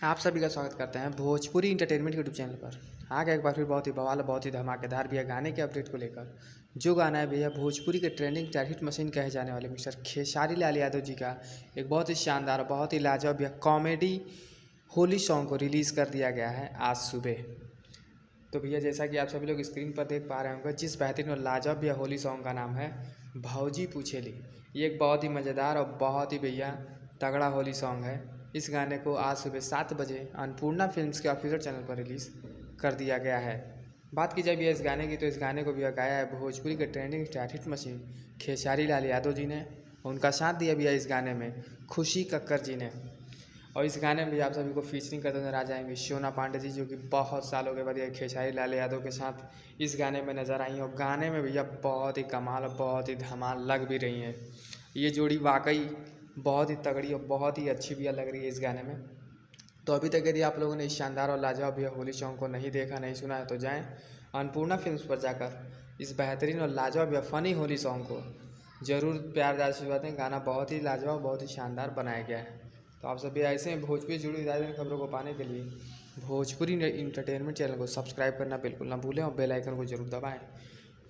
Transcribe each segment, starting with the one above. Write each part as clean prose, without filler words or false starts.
आप सभी का स्वागत करते हैं भोजपुरी इंटरटेनमेंट यूट्यूब चैनल पर। आ गया एक बार फिर बहुत ही बवाल, बहुत ही धमाकेदार भैया गाने के अपडेट को लेकर। जो गाना है भैया भोजपुरी के ट्रेंडिंग स्टार हिट मशीन कहे जाने वाले मिस्टर खेसारी लाल यादव जी का एक बहुत ही शानदार, बहुत ही लाजवाब भैया कॉमेडी होली सॉन्ग को रिलीज़ कर दिया गया है आज सुबह। तो भैया जैसा कि आप सभी लोग स्क्रीन पर देख पा रहे होंगे, जिस बेहतरीन और लाजवाब भैया होली सॉन्ग का नाम है भौजी पूछेली। ये एक बहुत ही मज़ेदार और बहुत ही भैया तगड़ा होली सॉन्ग है। इस गाने को आज सुबह 7 बजे अन्नपूर्णा फिल्म्स के ऑफिशियल चैनल पर रिलीज़ कर दिया गया है। बात की जाए भैया इस गाने की, तो इस गाने को भैया गाया है भोजपुरी के trending star hit machine Khesari Lal Yadav ji ने। उनका साथ दिया भैया इस गाने में खुशी कक्कर जी ने। और इस गाने में भी आप सभी को फीचरिंग करते नजर आ जाएंगे सोना पांडे जी, जो कि बहुत सालों के बाद ये खेसारी लाल यादव के साथ इस गाने में नज़र आई। और गाने में भैया बहुत ही कमाल और बहुत ही धमाल लग भी रही हैं। ये जोड़ी वाकई बहुत ही तगड़ी और बहुत ही अच्छी भैया लग रही है इस गाने में। तो अभी तक यदि आप लोगों ने इस शानदार और लाजवाब भैया होली सॉन्ग को नहीं देखा, नहीं सुना है, तो जाएँ अन्नपूर्णा फिल्म्स पर जाकर इस बेहतरीन और लाजवाब भैया फ़नी होली सॉन्ग को ज़रूर प्यार आशीर्वाद दें। गाना बहुत ही लाजवाब, बहुत ही शानदार बनाया गया है। तो आप सभी ऐसे भोजपुरी जुड़ी ताज़ा खबरों को पाने के लिए भोजपुरी इंटरटेनमेंट चैनल को सब्सक्राइब करना बिल्कुल ना भूलें और बेल आइकन को जरूर दबाएं,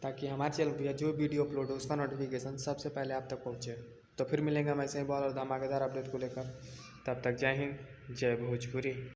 ताकि हमारे चैनल पर जो वीडियो अपलोड हो उसका नोटिफिकेशन सबसे पहले आप तक पहुंचे। तो फिर मिलेंगे हम ऐसे ही बहुत और धमाकेदार अपडेट को लेकर। तब तक जय हिंद, जय भोजपुरी।